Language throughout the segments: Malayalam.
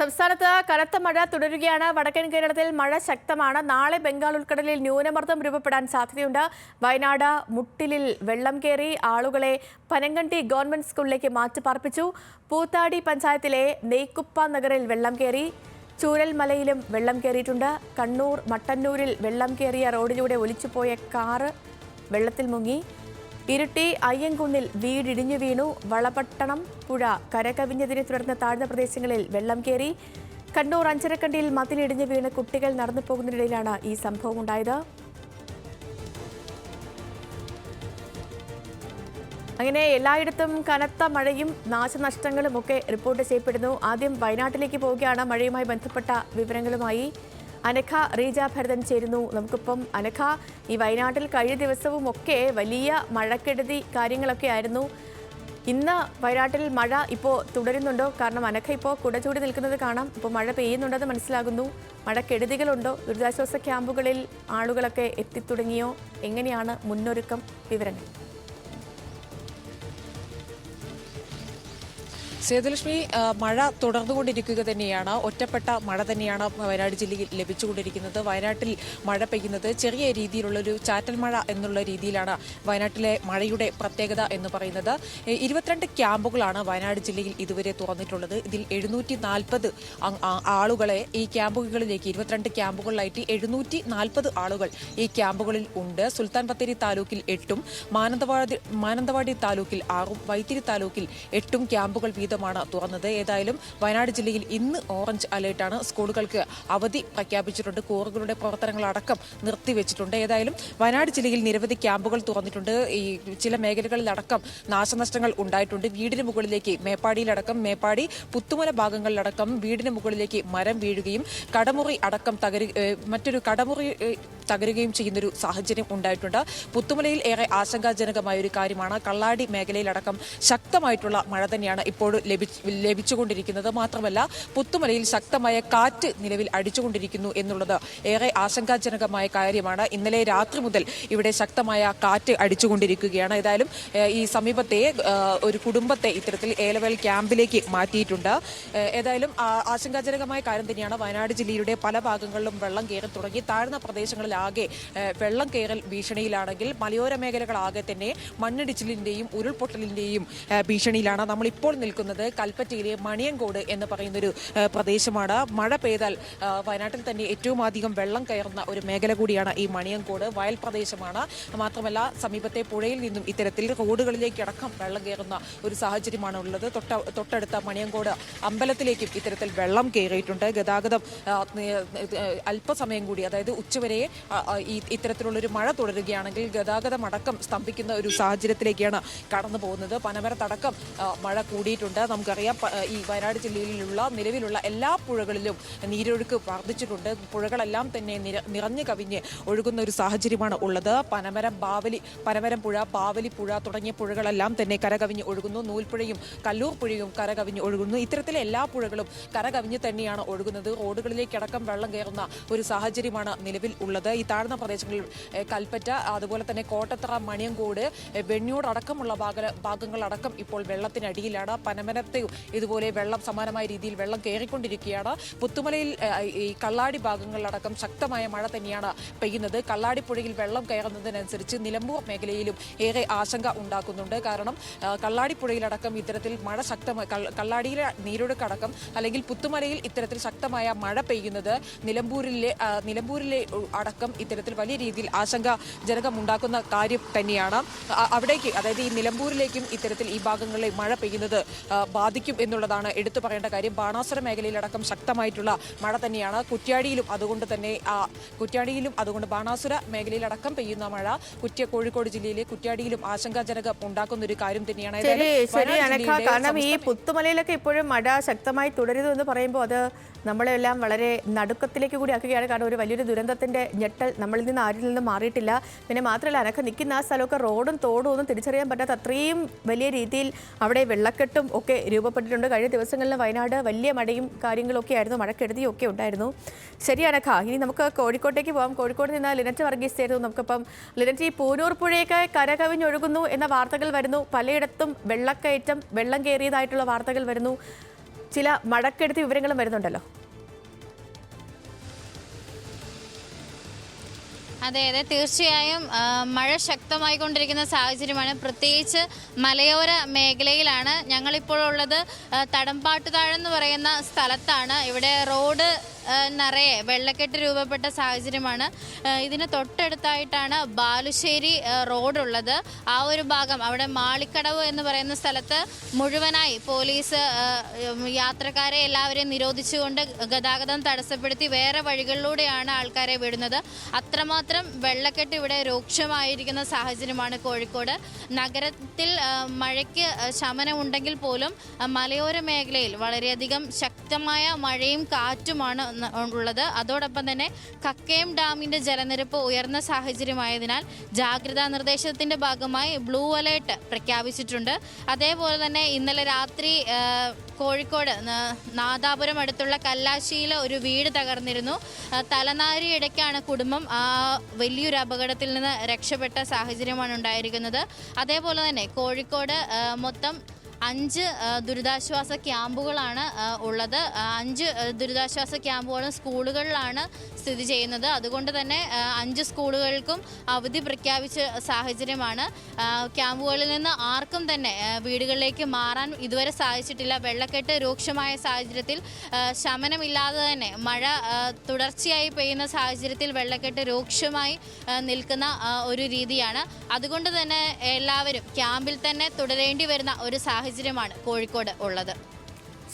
സംസ്ഥാനത്ത് കനത്ത മഴ തുടരുകയാണ്. വടക്കൻ കേരളത്തിൽ മഴ ശക്തമാണ്. നാളെ ബംഗാൾ ഉൾക്കടലിൽ ന്യൂനമർദ്ദം രൂപപ്പെടാൻ സാധ്യതയുണ്ട്. വയനാട് മുട്ടിലിൽ വെള്ളം കയറി. ആളുകളെ പനങ്കണ്ടി ഗവൺമെന്റ് സ്കൂളിലേക്ക് മാറ്റിപ്പാർപ്പിച്ചു. പൂത്താടി പഞ്ചായത്തിലെ നെയ്ക്കുപ്പ നഗറിൽ വെള്ളം കയറി. ചൂരൽമലയിലും വെള്ളം കയറിയിട്ടുണ്ട്. കണ്ണൂർ മട്ടന്നൂരിൽ വെള്ളം കയറിയ റോഡിലൂടെ ഒലിച്ചുപോയ കാറ് വെള്ളത്തിൽ മുങ്ങി. ഇരിട്ടി അയ്യൻകുന്നിൽ വീടിടിഞ്ഞു വീണു. വളപട്ടണം പുഴ കരകവിഞ്ഞതിനെ തുടർന്ന് താഴ്ന്ന പ്രദേശങ്ങളിൽ വെള്ളം കയറി. കണ്ണൂർ അഞ്ചരക്കണ്ടിയിൽ മതിലിടിഞ്ഞു വീണ് കുട്ടികൾ നടന്നു പോകുന്നതിനിടയിലാണ് ഈ സംഭവം ഉണ്ടായത്. അങ്ങനെ എല്ലായിടത്തും കനത്ത മഴയും നാശനഷ്ടങ്ങളും ഒക്കെ റിപ്പോർട്ട് ചെയ്യപ്പെടുന്നു. ആദ്യം വയനാട്ടിലേക്ക് പോവുകയാണ്. മഴയുമായി ബന്ധപ്പെട്ട വിവരങ്ങളുമായി അനഘ റീജ ഭരതൻ ചേരുന്നു. നമുക്കിപ്പം അനഘ, ഈ വയനാട്ടിൽ കഴിഞ്ഞ ദിവസവും ഒക്കെ വലിയ മഴക്കെടുതി കാര്യങ്ങളൊക്കെ ആയിരുന്നു. ഇന്ന് വയനാട്ടിൽ മഴ ഇപ്പോൾ തുടരുന്നുണ്ടോ? കാരണം അനഘ ഇപ്പോൾ കുട ചൂടി നിൽക്കുന്നത് കാണാം. ഇപ്പോൾ മഴ പെയ്യുന്നുണ്ടെന്ന് മനസ്സിലാകുന്നു. മഴക്കെടുതികളുണ്ടോ? ദുരിതാശ്വാസ ക്യാമ്പുകളിൽ ആളുകളൊക്കെ എത്തിത്തുടങ്ങിയോ? എങ്ങനെയാണ് മുന്നൊരുക്കം? വിവരങ്ങൾ. സേതുലക്ഷ്മി, മഴ തുടർന്നുകൊണ്ടിരിക്കുക തന്നെയാണ്. ഒറ്റപ്പെട്ട മഴ തന്നെയാണ് വയനാട് ജില്ലയിൽ ലഭിച്ചുകൊണ്ടിരിക്കുന്നത്. വയനാട്ടിൽ മഴ പെയ്യുന്നത് ചെറിയ രീതിയിലുള്ളൊരു ചാറ്റൽ മഴ എന്നുള്ള രീതിയിലാണ് വയനാട്ടിലെ മഴയുടെ പ്രത്യേകത എന്ന് പറയുന്നത്. 22 ക്യാമ്പുകളാണ് വയനാട് ജില്ലയിൽ ഇതുവരെ തുറന്നിട്ടുള്ളത്. ഇതിൽ 740 ആളുകളെ ഈ ക്യാമ്പുകളിലേക്ക് 22 ക്യാമ്പുകളിലായിട്ട് 740 ആളുകൾ ഈ ക്യാമ്പുകളിൽ ഉണ്ട്. സുൽത്താൻ ബത്തേരി താലൂക്കിൽ 8ഉം മാനന്തവാടി താലൂക്കിൽ 6ഉം വൈത്തിരി താലൂക്കിൽ 8ഉം ക്യാമ്പുകൾ വീതം തുറന്നത്. ഏതായാലും വയനാട് ജില്ലയിൽ ഇന്ന് ഓറഞ്ച് അലേർട്ടാണ്. സ്കൂളുകൾക്ക് അവധി പ്രഖ്യാപിച്ചിട്ടുണ്ട്. കോറുകളുടെ പ്രവർത്തനങ്ങളടക്കം നിർത്തിവെച്ചിട്ടുണ്ട്. ഏതായാലും വയനാട് ജില്ലയിൽ നിരവധി ക്യാമ്പുകൾ തുറന്നിട്ടുണ്ട്. ഈ ചില മേഖലകളിലടക്കം നാശനഷ്ടങ്ങൾ ഉണ്ടായിട്ടുണ്ട്. വീടിന് മുകളിലേക്ക് മേപ്പാടി പുത്തുമല ഭാഗങ്ങളിലടക്കം വീടിന് മുകളിലേക്ക് മരം വീഴുകയും കടമുറി അടക്കം മറ്റൊരു കടമുറി തകരുകയും ചെയ്യുന്നൊരു സാഹചര്യം ഉണ്ടായിട്ടുണ്ട്. പുത്തുമലയിൽ ഏറെ ആശങ്കാജനകമായ ഒരു കാര്യമാണ്. കള്ളാടി മേഖലയിലടക്കം ശക്തമായിട്ടുള്ള മഴ തന്നെയാണ് ഇപ്പോൾ ലഭിച്ചുകൊണ്ടിരിക്കുന്നത്. മാത്രമല്ല പുത്തുമലയിൽ ശക്തമായ കാറ്റ് നിലവിൽ അടിച്ചുകൊണ്ടിരിക്കുന്നു എന്നുള്ളത് ഏറെ ആശങ്കാജനകമായ കാര്യമാണ്. ഇന്നലെ രാത്രി മുതൽ ഇവിടെ ശക്തമായ കാറ്റ് അടിച്ചുകൊണ്ടിരിക്കുകയാണ്. ഏതായാലും ഈ സമീപത്തെ ഒരു കുടുംബത്തെ ഇത്തരത്തിൽ ഏലവേൽ ക്യാമ്പിലേക്ക് മാറ്റിയിട്ടുണ്ട്. ഏതായാലും ആശങ്കാജനകമായ കാര്യം തന്നെയാണ്. വയനാട് ജില്ലയുടെ പല ഭാഗങ്ങളിലും വെള്ളം കയറി തുടങ്ങി. താഴ്ന്ന പ്രദേശങ്ങളിലാകെ വെള്ളം കയറൽ ഭീഷണിയിലാണെങ്കിൽ മലയോര മേഖലകളാകെ തന്നെ മണ്ണിടിച്ചിലിന്റെയും ഉരുൾപൊട്ടലിന്റെയും ഭീഷണിയിലാണ്. നമ്മളിപ്പോൾ നിൽക്കുന്നത് കൽപ്പറ്റയിലെ മണിയങ്കോട് എന്ന് പറയുന്നൊരു പ്രദേശമാണ്. മഴ പെയ്താൽ വയനാട്ടിൽ തന്നെ ഏറ്റവും അധികം വെള്ളം കയറുന്ന ഒരു മേഖല കൂടിയാണ് ഈ മണിയങ്കോട്. വയൽ പ്രദേശമാണ്. മാത്രമല്ല സമീപത്തെ പുഴയിൽ നിന്നും ഇത്തരത്തിൽ റോഡുകളിലേക്കടക്കം വെള്ളം കയറുന്ന ഒരു സാഹചര്യമാണ് ഉള്ളത്. തൊട്ടടുത്ത മണിയങ്കോട് അമ്പലത്തിലേക്കും ഇത്തരത്തിൽ വെള്ളം കയറിയിട്ടുണ്ട്. ഗതാഗതം അല്പസമയം കൂടി, അതായത് ഉച്ചവരെ ഇത്തരത്തിലുള്ളൊരു മഴ തുടരുകയാണെങ്കിൽ ഗതാഗതം അടക്കം സ്തംഭിക്കുന്ന ഒരു സാഹചര്യത്തിലേക്കാണ് കടന്നു പോകുന്നത്. പനമരത്തടക്കം മഴ കൂടിയിട്ടുണ്ട്. നമുക്കറിയാം ഈ വയനാട് ജില്ലയിലുള്ള നിലവിലുള്ള എല്ലാ പുഴകളിലും നീരൊഴുക്ക് വർദ്ധിച്ചിട്ടുണ്ട്. പുഴകളെല്ലാം തന്നെ നിറഞ്ഞു കവിഞ്ഞ് ഒഴുകുന്ന ഒരു സാഹചര്യമാണ് ഉള്ളത്. പനമരം പുഴ, ബാവലി പുഴ തുടങ്ങിയ പുഴകളെല്ലാം തന്നെ കരകവിഞ്ഞ് ഒഴുകുന്നു. നൂൽപ്പുഴയും കല്ലൂർ പുഴയും കരകവിഞ്ഞ് ഒഴുകുന്നു. ഇത്തരത്തിലെ എല്ലാ പുഴകളും കരകവിഞ്ഞ് തന്നെയാണ് ഒഴുകുന്നത്. റോഡുകളിലേക്കടക്കം വെള്ളം കയറുന്ന ഒരു സാഹചര്യമാണ് നിലവിൽ ഉള്ളത്. ഈ താഴ്ന്ന പ്രദേശങ്ങളിൽ കൽപ്പറ്റ, അതുപോലെ തന്നെ കോട്ടത്തറ, മണിയങ്കോട്, വെണ്ണിയോട് അടക്കമുള്ള ഭാഗങ്ങളടക്കം ഇപ്പോൾ വെള്ളത്തിനടിയിലാണ്. പനമരത്തെയും ഇതുപോലെ വെള്ളം സമാനമായ രീതിയിൽ വെള്ളം കയറിക്കൊണ്ടിരിക്കുകയാണ്. പുത്തുമലയിൽ ഈ കള്ളാടി ഭാഗങ്ങളിലടക്കം ശക്തമായ മഴ തന്നെയാണ് പെയ്യുന്നത്. കള്ളാടി പുഴയിൽ വെള്ളം കയറുന്നതിനനുസരിച്ച് നിലമ്പൂർ മേഖലയിലും ഏറെ ആശങ്ക ഉണ്ടാക്കുന്നുണ്ട്. കാരണം കള്ളാടി പുഴയിലടക്കം ഇത്തരത്തിൽ മഴ ശക്തമായി കള്ളാടിയിലെ നീരൊഴുക്കടക്കം അല്ലെങ്കിൽ പുത്തുമലയിൽ ഇത്തരത്തിൽ ശക്തമായ മഴ പെയ്യുന്നത് നിലമ്പൂരിലെ അടക്കം ഇത്തരത്തിൽ വലിയ രീതിയിൽ ആശങ്കാജനകമുണ്ടാക്കുന്ന കാര്യം തന്നെയാണ്. അവിടേക്ക്, അതായത് ഈ നിലമ്പൂരിലേക്കും ഇത്തരത്തിൽ ഈ ഭാഗങ്ങളിൽ മഴ പെയ്യുന്നത് ബാധിക്കും എന്നുള്ളതാണ് എടുത്തു പറയേണ്ട കാര്യം. ബാണാസുര മേഖലയിലടക്കം ശക്തമായിട്ടുള്ള മഴ തന്നെയാണ്. കുറ്റ്യാടിയിലും അതുകൊണ്ട് ബാണാസുര മേഖലയിലടക്കം പെയ്യുന്ന മഴ കോഴിക്കോട് ജില്ലയിലെ കുറ്റ്യാടിയിലും ആശങ്കാജനകം ഉണ്ടാക്കുന്ന ഒരു കാര്യം തന്നെയാണ്. കാരണം ഈ പുത്തുമലയിലൊക്കെ ഇപ്പോഴും മഴ ശക്തമായി തുടരുന്നു എന്ന് പറയുമ്പോൾ അത് നമ്മളെല്ലാം വളരെ നടുക്കത്തിലേക്ക് കൂടി ആക്കുകയാണ്. കാരണം ഒരു വലിയൊരു ദുരന്തത്തിന്റെ ഞെട്ടൽ നമ്മളിൽ നിന്ന് ആരിൽ നിന്നും മാറിയിട്ടില്ല. പിന്നെ മാത്രമല്ല അനക്ക നിൽക്കുന്ന ആ സ്ഥലമൊക്കെ റോഡും തോടും ഒന്നും തിരിച്ചറിയാൻ പറ്റാത്ത അത്രയും വലിയ രീതിയിൽ അവിടെ വെള്ളക്കെട്ടും ഒക്കെ രൂപപ്പെട്ടിട്ടുണ്ട്. കഴിഞ്ഞ ദിവസങ്ങളിൽ വയനാട് വലിയ മഴയും കാര്യങ്ങളൊക്കെ ആയിരുന്നു, മഴക്കെടുതിയും ഒക്കെ ഉണ്ടായിരുന്നു. ശരി അനഘ, ഇനി നമുക്ക് കോഴിക്കോട്ടേക്ക് പോകാം. കോഴിക്കോട് നിന്ന് ലിനറ്റ് വർഗീസ് ചേരുന്നു. നമുക്കിപ്പം ലിനറ്റ്, ഈ പൂനൂർ പുഴയൊക്കെ കരകവിഞ്ഞൊഴുകുന്നു എന്ന വാർത്തകൾ വരുന്നു. പലയിടത്തും വെള്ളം കയറിയതായിട്ടുള്ള വാർത്തകൾ വരുന്നു. ചില മഴക്കെടുതി വിവരങ്ങളും വരുന്നുണ്ടല്ലോ. അതെ അതെ, തീർച്ചയായും മഴ ശക്തമായിക്കൊണ്ടിരിക്കുന്ന സാഹചര്യമാണ്. പ്രത്യേകിച്ച് മലയോര മേഖലയിലാണ് ഞങ്ങളിപ്പോൾ ഉള്ളത്. തടംപാട്ടുതാഴം എന്ന് പറയുന്ന സ്ഥലത്താണ്. ഇവിടെ റോഡ് നിറയെ വെള്ളക്കെട്ട് രൂപപ്പെട്ട സാഹചര്യമാണ്. ഇതിന് തൊട്ടടുത്തായിട്ടാണ് ബാലുശ്ശേരി റോഡുള്ളത്. ആ ഒരു ഭാഗം, അവിടെ മാളിക്കടവ് എന്ന് പറയുന്ന സ്ഥലത്ത് മുഴുവനായി പോലീസ് യാത്രക്കാരെ എല്ലാവരെയും നിരോധിച്ചുകൊണ്ട് ഗതാഗതം തടസ്സപ്പെടുത്തി വേറെ വഴികളിലൂടെയാണ് ആൾക്കാരെ വിടുന്നത്. അത്രമാത്രം വെള്ളക്കെട്ട് ഇവിടെ രൂക്ഷമായിരിക്കുന്ന സാഹചര്യമാണ് കോഴിക്കോട് നഗരത്തിൽ. മഴയ്ക്ക് ശമനമുണ്ടെങ്കിൽ പോലും മലയോര മേഖലയിൽ വളരെയധികം ശക്തമായ മഴയും കാറ്റുമാണ് ഉള്ളത്. അതോടൊപ്പം തന്നെ കക്കയം ഡാമിന്റെ ജലനിരപ്പ് ഉയർന്ന സാഹചര്യമായതിനാൽ ജാഗ്രതാ നിർദ്ദേശത്തിന്റെ ഭാഗമായി ബ്ലൂ അലേർട്ട് പ്രഖ്യാപിച്ചിട്ടുണ്ട്. അതേപോലെ തന്നെ ഇന്നലെ രാത്രി കോഴിക്കോട് നാദാപുരം അടുത്തുള്ള കല്ലാശിയിൽ ഒരു വീട് തകർന്നിരുന്നു. തലനാരി ഇടയ്ക്കാണ് കുടുംബം വലിയൊരു അപകടത്തിൽ നിന്ന് രക്ഷപ്പെട്ട സാഹചര്യമാണ് ഉണ്ടായിരിക്കുന്നത്. അതേപോലെ തന്നെ കോഴിക്കോട് മൊത്തം 5 ദുരിതാശ്വാസ ക്യാമ്പുകളാണ് ഉള്ളത്. 5 ദുരിതാശ്വാസ ക്യാമ്പുകളും സ്കൂളുകളിലാണ് സ്ഥിതി ചെയ്യുന്നത്. അതുകൊണ്ട് തന്നെ 5 സ്കൂളുകൾക്കും അവധി പ്രഖ്യാപിച്ച സാഹചര്യമാണ്. ക്യാമ്പുകളിൽ നിന്ന് ആർക്കും തന്നെ വീടുകളിലേക്ക് മാറാൻ ഇതുവരെ സാധിച്ചിട്ടില്ല. വെള്ളക്കെട്ട് രൂക്ഷമായ സാഹചര്യത്തിൽ ശമനമില്ലാതെ തന്നെ മഴ തുടർച്ചയായി പെയ്യുന്ന സാഹചര്യത്തിൽ വെള്ളക്കെട്ട് രൂക്ഷമായി നിൽക്കുന്ന ഒരു രീതിയാണ്. അതുകൊണ്ട് തന്നെ എല്ലാവരും ക്യാമ്പിൽ തന്നെ തുടരേണ്ടി വരുന്ന ഒരു സാഹചര്യമാണ് കോഴിക്കോട് ഉള്ളത്.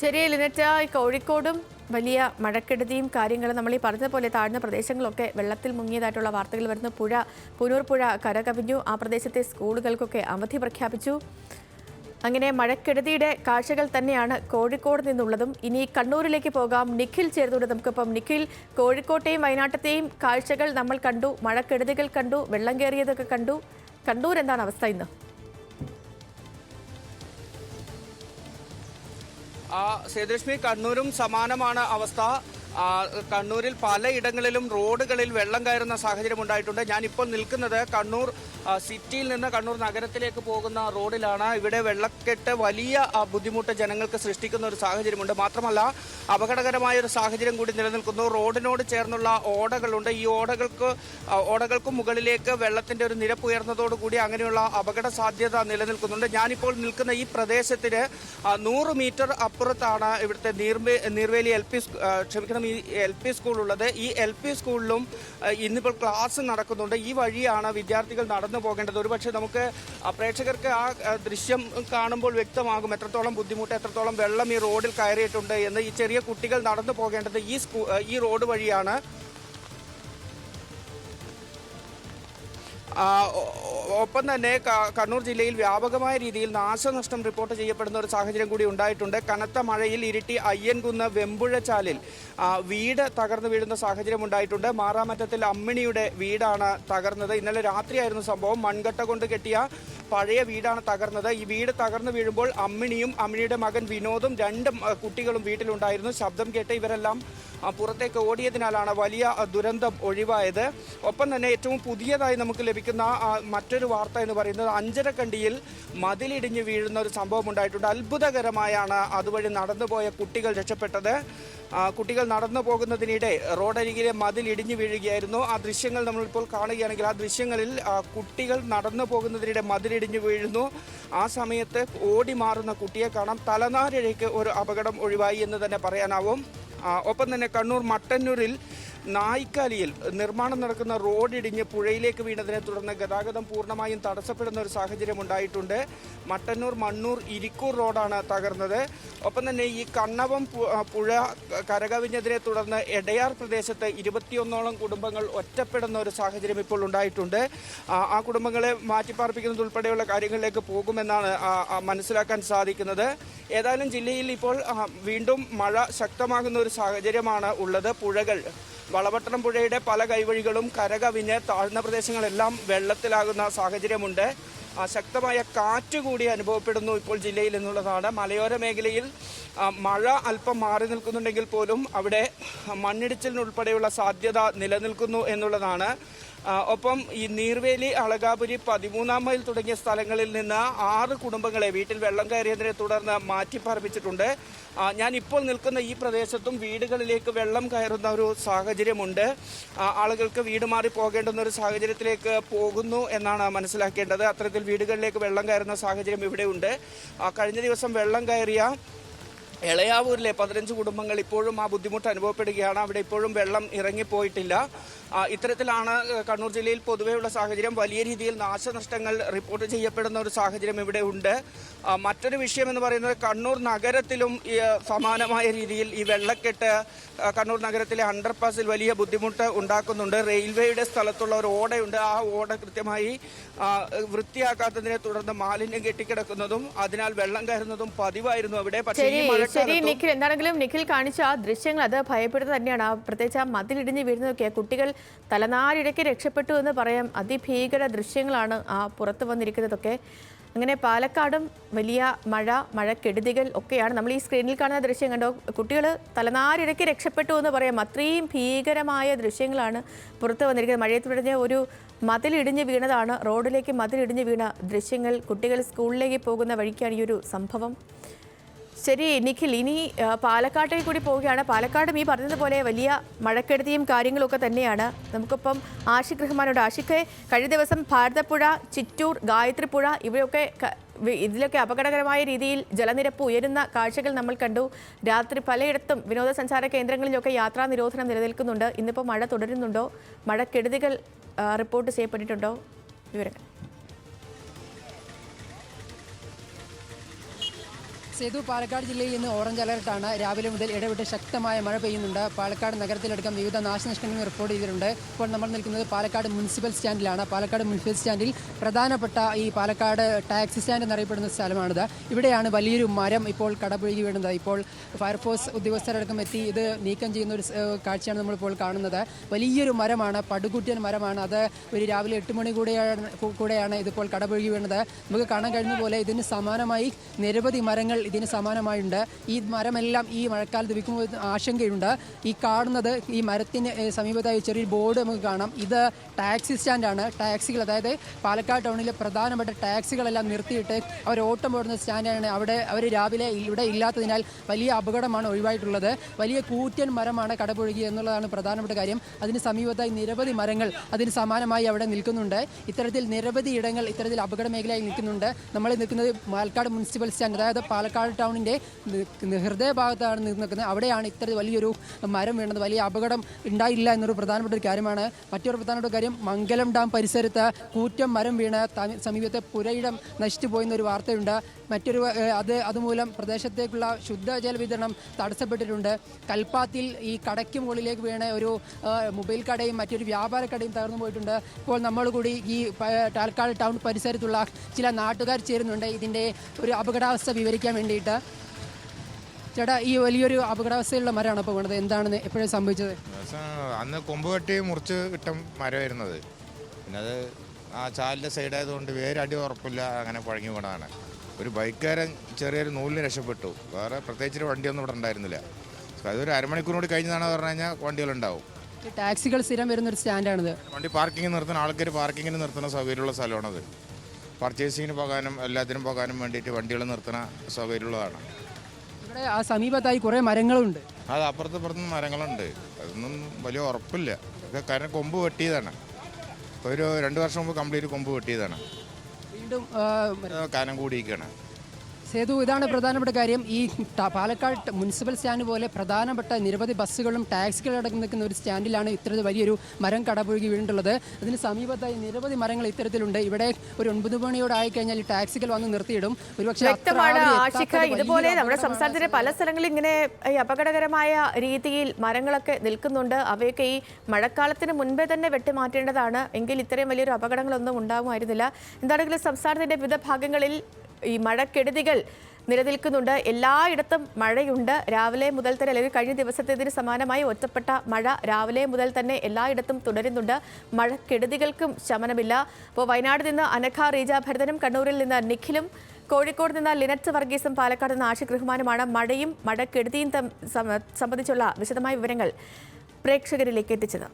ശരി ലിനറ്റ, കോഴിക്കോടും വലിയ മഴക്കെടുതിയും കാര്യങ്ങളും നമ്മൾ ഈ പറഞ്ഞതുപോലെ താഴ്ന്ന പ്രദേശങ്ങളൊക്കെ വെള്ളത്തിൽ മുങ്ങിയതായിട്ടുള്ള വാർത്തകൾ വരുന്നു. പുനൂർ പുഴ കരകവിഞ്ഞു. ആ പ്രദേശത്തെ സ്കൂളുകൾക്കൊക്കെ അവധി പ്രഖ്യാപിച്ചു. അങ്ങനെ മഴക്കെടുതിയുടെ കാഴ്ചകൾ തന്നെയാണ് കോഴിക്കോട് നിന്നുള്ളതും. ഇനി കണ്ണൂരിലേക്ക് പോകാം. നിഖിൽ ചേർന്നുകൊണ്ട് നമുക്കിപ്പം. നിഖിൽ, കോഴിക്കോട്ടെയും വയനാട്ടത്തെയും കാഴ്ചകൾ നമ്മൾ കണ്ടു, മഴക്കെടുതികൾ കണ്ടു, വെള്ളം കയറിയതൊക്കെ കണ്ടു. കണ്ണൂർ എന്താണ് അവസ്ഥ ഇന്ന്? സേതുലക്ഷ്മി, കണ്ണൂരും സമാനമാണ് അവസ്ഥ. കണ്ണൂരിൽ പലയിടങ്ങളിലും റോഡുകളിൽ വെള്ളം കയറുന്ന സാഹചര്യം ഉണ്ടായിട്ടുണ്ട്. ഞാനിപ്പോൾ നിൽക്കുന്നത് കണ്ണൂർ സിറ്റിയിൽ നിന്ന് കണ്ണൂർ നഗരത്തിലേക്ക് പോകുന്ന റോഡിലാണ്. ഇവിടെ വെള്ളക്കെട്ട് വലിയ ബുദ്ധിമുട്ട് ജനങ്ങൾക്ക് സൃഷ്ടിക്കുന്ന ഒരു സാഹചര്യമുണ്ട്. മാത്രമല്ല, അപകടകരമായ ഒരു സാഹചര്യം കൂടി നിലനിൽക്കുന്നു. റോഡിനോട് ചേർന്നുള്ള ഓടകളുണ്ട്. ഈ ഓടകൾക്ക് മുകളിലേക്ക് വെള്ളത്തിന്റെ ഒരു നിരപ്പ് ഉയർന്നതോടുകൂടി അങ്ങനെയുള്ള അപകട സാധ്യത നിലനിൽക്കുന്നുണ്ട്. ഞാനിപ്പോൾ നിൽക്കുന്ന ഈ പ്രദേശത്തിന് 100 മീറ്റർ അപ്പുറത്താണ് ഇവിടുത്തെ നീർവേലി ഈ LP സ്കൂളുള്ളത്. ഈ LP സ്കൂളിലും ഇന്നിപ്പോൾ ക്ലാസ് നടക്കുന്നുണ്ട്. ഈ വഴിയാണ് വിദ്യാർത്ഥികൾ നടന്നു പോകേണ്ടത്. ഒരുപക്ഷെ നമുക്ക് പ്രേക്ഷകർക്ക് ആ ദൃശ്യം കാണുമ്പോൾ വ്യക്തമാകും എത്രത്തോളം ബുദ്ധിമുട്ട്, എത്രത്തോളം വെള്ളം ഈ റോഡിൽ കയറിയിട്ടുണ്ട് എന്ന്. ഈ ചെറിയ കുട്ടികൾ നടന്നു പോകേണ്ടത് ഈ റോഡ് വഴിയാണ്. ഒപ്പം തന്നെ കണ്ണൂർ ജില്ലയിൽ വ്യാപകമായ രീതിയിൽ നാശനഷ്ടം റിപ്പോർട്ട് ചെയ്യപ്പെടുന്ന ഒരു സാഹചര്യം കൂടി ഉണ്ടായിട്ടുണ്ട്. കനത്ത മഴയിൽ ഇരിട്ടി അയ്യൻകുന്ന് വെമ്പുഴച്ചാലിൽ വീട് തകർന്നു വീഴുന്ന സാഹചര്യം ഉണ്ടായിട്ടുണ്ട്. മാറാമറ്റത്തിൽ അമ്മിണിയുടെ വീടാണ് തകർന്നത്. ഇന്നലെ രാത്രിയായിരുന്നു സംഭവം. മൺകട്ട കൊണ്ട് കെട്ടിയ പഴയ വീടാണ് തകർന്നത്. ഈ വീട് തകർന്നു വീഴുമ്പോൾ അമ്മിണിയും അമ്മിണിയുടെ മകൻ വിനോദും 2 കുട്ടികളും വീട്ടിലുണ്ടായിരുന്നു. ശബ്ദം കേട്ട് ഇവരെല്ലാം പുറത്തേക്ക് ഓടിയതിനാലാണ് വലിയ ദുരന്തം ഒഴിവായത്. ഒപ്പം തന്നെ ഏറ്റവും പുതിയതായി നമുക്ക് ലഭിക്കുന്ന മറ്റൊരു വാർത്ത എന്ന് പറയുന്നത് അഞ്ചരക്കണ്ടിയിൽ മതിലിടിഞ്ഞ് വീഴുന്ന ഒരു സംഭവം ഉണ്ടായിട്ടുണ്ട്. അത്ഭുതകരമായാണ് അതുവഴി നടന്നുപോയ കുട്ടികൾ രക്ഷപ്പെട്ടത്. കുട്ടികൾ നടന്നു പോകുന്നതിനിടെ റോഡരികിലെ മതിൽ ഇടിഞ്ഞു വീഴുകയായിരുന്നു. ആ ദൃശ്യങ്ങൾ നമ്മളിപ്പോൾ കാണുകയാണെങ്കിൽ ആ ദൃശ്യങ്ങളിൽ കുട്ടികൾ നടന്നു പോകുന്നതിനിടെ മതിലിടിഞ്ഞു വീഴുന്നു. ആ സമയത്ത് ഓടി മാറുന്ന കുട്ടിയെ കാണാം. തലനാരിഴയ്ക്ക് ഒരു അപകടം ഒഴിവായി എന്ന് തന്നെ പറയാനാവും. ഒപ്പം തന്നെ കണ്ണൂർ മട്ടന്നൂരിൽ നായിക്കാലിയിൽ നിർമ്മാണം നടക്കുന്ന റോഡ് ഇടിഞ്ഞ് പുഴയിലേക്ക് വീണതിനെ തുടർന്ന് ഗതാഗതം പൂർണ്ണമായും തടസ്സപ്പെടുന്ന ഒരു സാഹചര്യം ഉണ്ടായിട്ടുണ്ട്. മട്ടന്നൂർ മണ്ണൂർ ഇരിക്കൂർ റോഡാണ് തകർന്നത്. ഒപ്പം തന്നെ ഈ കണ്ണവം പുഴ കരകവിഞ്ഞതിനെ തുടർന്ന് എടയാർ പ്രദേശത്ത് 21ഓളം കുടുംബങ്ങൾ ഒറ്റപ്പെടുന്ന ഒരു സാഹചര്യം ഇപ്പോൾ ഉണ്ടായിട്ടുണ്ട്. ആ കുടുംബങ്ങളെ മാറ്റിപ്പാർപ്പിക്കുന്നത് ഉൾപ്പെടെയുള്ള കാര്യങ്ങളിലേക്ക് പോകുമെന്നാണ് മനസ്സിലാക്കാൻ സാധിക്കുന്നത്. ഏതായാലും ജില്ലയിൽ ഇപ്പോൾ വീണ്ടും മഴ ശക്തമാകുന്ന ഒരു സാഹചര്യമാണ് ഉള്ളത്. പുഴകൾ, വളപട്ടണം പുഴയുടെ പല കൈവഴികളും കരകവിഞ്ഞ് താഴ്ന്ന പ്രദേശങ്ങളെല്ലാം വെള്ളത്തിലാകുന്ന സാഹചര്യമുണ്ട്. ശക്തമായ കാറ്റ് കൂടി അനുഭവപ്പെടുന്നു ഇപ്പോൾ ജില്ലയിൽ എന്നുള്ളതാണ്. മലയോര മേഖലയിൽ മഴ അല്പം മാറി നിൽക്കുന്നുണ്ടെങ്കിൽ പോലും അവിടെ മണ്ണിടിച്ചിലിനുൾപ്പെടെയുള്ള സാധ്യത നിലനിൽക്കുന്നു എന്നുള്ളതാണ്. ഒപ്പം ഈ നീർവേലി, അളകാപുരി, 13 മൈൽ തുടങ്ങിയ സ്ഥലങ്ങളിൽ നിന്ന് 6 കുടുംബങ്ങളെ വീട്ടിൽ വെള്ളം കയറിയതിനെ തുടർന്ന് മാറ്റിപ്പാർപ്പിച്ചിട്ടുണ്ട്. ഞാൻ ഇപ്പോൾ നിൽക്കുന്ന ഈ പ്രദേശത്തും വീടുകളിലേക്ക് വെള്ളം കയറുന്ന ഒരു സാഹചര്യമുണ്ട്. ആളുകൾക്ക് വീട് മാറി പോകേണ്ടുന്ന ഒരു സാഹചര്യത്തിലേക്ക് പോകുന്നു എന്നാണ് മനസ്സിലാക്കേണ്ടത്. അത്തരത്തിൽ വീടുകളിലേക്ക് വെള്ളം കയറുന്ന സാഹചര്യം ഇവിടെയുണ്ട്. കഴിഞ്ഞ ദിവസം വെള്ളം കയറിയ എളയാവൂരിലെ 15 കുടുംബങ്ങൾ ഇപ്പോഴും ആ ബുദ്ധിമുട്ട് അനുഭവപ്പെടുകയാണ്. അവിടെ ഇപ്പോഴും വെള്ളം ഇറങ്ങിപ്പോയിട്ടില്ല. ഇത്തരത്തിലാണ് കണ്ണൂർ ജില്ലയിൽ പൊതുവെയുള്ള സാഹചര്യം. വലിയ രീതിയിൽ നാശനഷ്ടങ്ങൾ റിപ്പോർട്ട് ചെയ്യപ്പെടുന്ന ഒരു സാഹചര്യം ഇവിടെ ഉണ്ട്. മറ്റൊരു വിഷയം എന്ന് പറയുന്നത് കണ്ണൂർ നഗരത്തിലും സമാനമായ രീതിയിൽ ഈ വെള്ളക്കെട്ട് കണ്ണൂർ നഗരത്തിലെ അണ്ടർപാസിൽ വലിയ ബുദ്ധിമുട്ട് ഉണ്ടാക്കുന്നുണ്ട്. റെയിൽവേയുടെ സ്ഥലത്തുള്ള ഒരു ഓടയുണ്ട്. ആ ഓട കൃത്യമായി വൃത്തിയാക്കാത്തതിനെ തുടർന്ന് മാലിന്യം കെട്ടിക്കിടക്കുന്നതും അതിനാൽ വെള്ളം കയറുന്നതും പതിവായിരുന്നു അവിടെ. പക്ഷേ ശരി നിഖിൽ, എന്താണെങ്കിലും നിഖിൽ കാണിച്ച ആ ദൃശ്യങ്ങൾ അത് ഭയപ്പെടുന്നത് തന്നെയാണ്. പ്രത്യേകിച്ച് ആ മതിലിടിഞ്ഞ് വീഴുന്നതൊക്കെ കുട്ടികൾ തലനാരിഴയ്ക്ക് രക്ഷപ്പെട്ടു എന്ന് പറയാം. അതിഭീകര ദൃശ്യങ്ങളാണ് ആ പുറത്തു വന്നിരിക്കുന്നതൊക്കെ. അങ്ങനെ പാലക്കാടും വലിയ മഴക്കെടുതികൾ ഒക്കെയാണ്. നമ്മൾ ഈ സ്ക്രീനിൽ കാണുന്ന ദൃശ്യം കണ്ടോ, കുട്ടികൾ തലനാരിഴയ്ക്ക് രക്ഷപ്പെട്ടു എന്ന് പറയാം. അത്രയും ഭീകരമായ ദൃശ്യങ്ങളാണ് പുറത്തു വന്നിരിക്കുന്നത്. മഴയത്ത് വിടഞ്ഞ ഒരു മതിലിടിഞ്ഞ് വീണതാണ്, റോഡിലേക്ക് മതിലിടിഞ്ഞ് വീണ ദൃശ്യങ്ങൾ. കുട്ടികൾ സ്കൂളിലേക്ക് പോകുന്ന വഴിക്കാണ് ഈ ഒരു സംഭവം. ശരി നിഖിൽ, ഇനി പാലക്കാട്ടേക്ക് കൂടി പോവുകയാണ്. പാലക്കാടും ഈ പറഞ്ഞതുപോലെ വലിയ മഴക്കെടുതിയും കാര്യങ്ങളൊക്കെ തന്നെയാണ്. നമുക്കിപ്പം ആഷിഖ് റഹ്മാനോട്. ആഷിഖ്, കഴിഞ്ഞ ദിവസം ഭാരതപ്പുഴ, ചിറ്റൂർ, ഗായത്രിപ്പുഴ ഇതിലൊക്കെ അപകടകരമായ രീതിയിൽ ജലനിരപ്പ് ഉയരുന്ന കാഴ്ചകൾ നമ്മൾ കണ്ടു. രാത്രി പലയിടത്തും വിനോദസഞ്ചാര കേന്ദ്രങ്ങളിലൊക്കെ യാത്രാ നിരോധനം നിലനിൽക്കുന്നുണ്ട്. ഇന്നിപ്പോൾ മഴ തുടരുന്നുണ്ടോ? മഴക്കെടുതികൾ റിപ്പോർട്ട് ചെയ്യപ്പെട്ടിട്ടുണ്ടോ? വിവരങ്ങൾ. സേതു, പാലക്കാട് ജില്ലയിൽ ഇന്ന് ഓറഞ്ച് അലർട്ടാണ്. രാവിലെ മുതൽ ഇടവിട്ട് ശക്തമായ മഴ പെയ്യുന്നുണ്ട്. പാലക്കാട് നഗരത്തിലടക്കം വിവിധ നാശനഷ്ടങ്ങൾ റിപ്പോർട്ട് ചെയ്തിട്ടുണ്ട്. ഇപ്പോൾ നമ്മൾ നിൽക്കുന്നത് പാലക്കാട് മുനിസിപ്പൽ സ്റ്റാൻഡിലാണ്. പാലക്കാട് മുനിസിപ്പൽ സ്റ്റാൻഡിൽ പ്രധാനപ്പെട്ട ഈ പാലക്കാട് ടാക്സി സ്റ്റാൻഡ് എന്നറിയപ്പെടുന്ന സ്ഥലമാണിത്. ഇവിടെയാണ് വലിയൊരു മരം ഇപ്പോൾ കടപുഴകി വീണത്. ഇപ്പോൾ ഫയർഫോഴ്സ് ഉദ്യോഗസ്ഥരടക്കം എത്തി ഇത് നീക്കം ചെയ്യുന്ന ഒരു കാഴ്ചയാണ് നമ്മളിപ്പോൾ കാണുന്നത്. വലിയൊരു മരമാണ്, പടുകൂറ്റൻ മരമാണ്. അത് ഒരു രാവിലെ 8 മണി കൂടെയാണ് ഇതിപ്പോൾ കടപുഴകി വീണത്. നമുക്ക് കാണാൻ കഴിയുന്ന പോലെ ഇതിന് സമാനമായി നിരവധി മരങ്ങൾ ഇതിന് സമാനമായുണ്ട്. ഈ മരമെല്ലാം ഈ മഴക്കാലത്ത് വിൽക്കുമ്പോൾ ആശങ്കയുണ്ട്. ഈ കാണുന്നത് ഈ മരത്തിന് സമീപത്തായി ചെറിയൊരു ബോർഡ് നമുക്ക് കാണാം. ഇത് ടാക്സി സ്റ്റാൻഡാണ്. ടാക്സികൾ, അതായത് പാലക്കാട് ടൗണിലെ പ്രധാനപ്പെട്ട ടാക്സികളെല്ലാം നിർത്തിയിട്ട് അവർ ഓട്ടം ഓടുന്ന സ്റ്റാൻഡാണ്. അവിടെ അവർ രാവിലെ ഇവിടെ ഇല്ലാത്തതിനാൽ വലിയ അപകടമാണ് ഒഴിവായിട്ടുള്ളത്. വലിയ കൂറ്റൻ മരമാണ് കടപുഴകി എന്നുള്ളതാണ് പ്രധാനപ്പെട്ട കാര്യം. അതിന് സമീപത്തായി നിരവധി മരങ്ങൾ അതിന് സമാനമായി അവിടെ നിൽക്കുന്നുണ്ട്. ഇത്തരത്തിൽ നിരവധി ഇടങ്ങൾ ഇത്തരത്തിൽ അപകട മേഖലയായി നിൽക്കുന്നുണ്ട്. നമ്മൾ നിൽക്കുന്നത് പാലക്കാട് മുനിസിപ്പൽ സ്റ്റാൻഡ്, അതായത് പാലക്കാട് ടൗണിൻ്റെ ഹൃദയഭാഗത്താണ് നിൽക്കുന്നത്. അവിടെയാണ് ഇത്തരത്തിൽ വലിയൊരു മരം വീണത്. വലിയ അപകടം ഉണ്ടായില്ല എന്നൊരു പ്രധാനപ്പെട്ട ഒരു കാര്യമാണ്. മറ്റൊരു പ്രധാനപ്പെട്ട കാര്യം, മംഗലം ഡാം പരിസരത്ത് കൂറ്റം മരം വീണ് സമീപത്തെ പുരയിടം നശിച്ചു പോയെന്നൊരു വാർത്തയുണ്ട്. മറ്റൊരു അതുമൂലം പ്രദേശത്തേക്കുള്ള ശുദ്ധജല വിതരണം തടസ്സപ്പെട്ടിട്ടുണ്ട്. കൽപ്പാത്തിൽ ഈ കടയ്ക്ക് മുകളിലേക്ക് വീണ ഒരു മൊബൈൽ കടയും മറ്റൊരു വ്യാപാര കടയും തകർന്നു പോയിട്ടുണ്ട്. ഇപ്പോൾ നമ്മൾ കൂടി ഈ പാലക്കാട് ടൗൺ പരിസരത്തുള്ള ചില നാട്ടുകാർ ചേരുന്നുണ്ട് ഇതിൻ്റെ ഒരു അപകടാവസ്ഥ വിവരിക്കാൻ വേണ്ടിയിട്ട്. ചേട്ടാ, ഈ വലിയൊരു അപകടാവസ്ഥയുള്ള മരമാണ് ഇപ്പോൾ വീണത്. എന്താണ് എപ്പോഴും സംഭവിച്ചത്? അന്ന് കൊമ്പ് കെട്ടി മുറിച്ച് കിട്ടും മരമായിരുന്നത്. പിന്നെ അത് ആ ചാലിൻ്റെ സൈഡായതുകൊണ്ട് വേരടി ഉറപ്പില്ല, അങ്ങനെ പഴങ്ങി വീണതാണ്. ഒരു ബൈക്കുകാരൻ ചെറിയൊരു നൂലിന് രക്ഷപ്പെട്ടു. വേറെ പ്രത്യേകിച്ച് വണ്ടിയൊന്നും ഇവിടെ ഉണ്ടായിരുന്നില്ല. അതൊരു അരമണിക്കൂർ കൂടി കഴിഞ്ഞതാണ് പറഞ്ഞു കഴിഞ്ഞാൽ വണ്ടികളുണ്ടാവും. ടാക്സികൾ സ്ഥിരം വരുന്നൊരു സ്റ്റാൻഡാണിത്. വണ്ടി പാർക്കിംഗ് നിർത്തുന്ന ആൾക്കാർ പാർക്കിങ്ങിന് നിർത്തുന്ന സൗകര്യമുള്ള സ്ഥലമാണത്. പർച്ചേസിങ്ങിന് പോകാനും എല്ലാത്തിനും പോകാനും വേണ്ടിയിട്ട് വണ്ടികൾ നിർത്തുന്ന സൗകര്യമുള്ളതാണ്. ഇവിടെ ആ സമീപത്തായി കുറേ മരങ്ങളുണ്ട്. അത് അപ്പുറത്തും മരങ്ങളുണ്ട്. അതൊന്നും വലിയ ഉറപ്പില്ല. ഇതൊക്കെ കാരണം കൊമ്പ് വെട്ടിയതാണ്. ഒരു 2 വർഷം മുമ്പ് കംപ്ലീറ്റ് കൊമ്പ് വെട്ടിയതാണ്. വീണ്ടും കനം കൂടിയിരിക്കുകയാണ്. സേതു, ഇതാണ് പ്രധാനപ്പെട്ട കാര്യം. ഈ പാലക്കാട് മുനിസിപ്പൽ സ്റ്റാൻഡ് പോലെ പ്രധാനപ്പെട്ട നിരവധി ബസ്സുകളും ടാക്സികളടക്കം നിൽക്കുന്ന ഒരു സ്റ്റാൻഡിലാണ് ഇത്തരത്തിൽ വലിയൊരു മരം കടപുഴകി വീണിട്ടുള്ളത്. അതിന് സമീപത്തായി നിരവധി മരങ്ങൾ ഇത്തരത്തിലുണ്ട്. ഇവിടെ ഒരു 9 മണിയോട് ആയിക്കഴിഞ്ഞാൽ ഈ ടാക്സികൾ വന്ന് നിർത്തിയിടും. വ്യക്തമാണ് ആഷിഖ്, ഇതുപോലെ നമ്മുടെ സംസ്ഥാനത്തിന്റെ പല സ്ഥലങ്ങളിൽ ഇങ്ങനെ ഈ അപകടകരമായ രീതിയിൽ മരങ്ങളൊക്കെ നിൽക്കുന്നുണ്ട്. അവയൊക്കെ ഈ മഴക്കാലത്തിന് മുൻപേ തന്നെ വെട്ടിമാറ്റേണ്ടതാണ്. എങ്കിൽ ഇത്രയും വലിയൊരു അപകടങ്ങളൊന്നും ഉണ്ടാകുമായിരുന്നില്ല. എന്താണെങ്കിലും സംസ്ഥാനത്തിന്റെ വിവിധ ഭാഗങ്ങളിൽ ഈ മഴക്കെടുതികൾ നിലനിൽക്കുന്നുണ്ട്. എല്ലായിടത്തും മഴയുണ്ട്. രാവിലെ മുതൽ തന്നെ, അല്ലെങ്കിൽ കഴിഞ്ഞ ദിവസത്തേതിന് സമാനമായി ഒറ്റപ്പെട്ട മഴ രാവിലെ മുതൽ തന്നെ എല്ലായിടത്തും തുടരുന്നുണ്ട്. മഴക്കെടുതികൾക്കും ശമനമില്ല. അപ്പോൾ വയനാട് നിന്ന് അനഘ റീജ ഭരതനും, കണ്ണൂരിൽ നിന്ന് നിഖിലും, കോഴിക്കോട് നിന്ന് ലിനറ്റ് വർഗീസും, പാലക്കാട് നിന്ന് ആഷിഖ് റഹ്മാനുമാണ് മഴയും മഴക്കെടുതിയും സംബന്ധിച്ചുള്ള വിശദമായ വിവരങ്ങൾ പ്രേക്ഷകരിലേക്ക് എത്തിച്ചത്.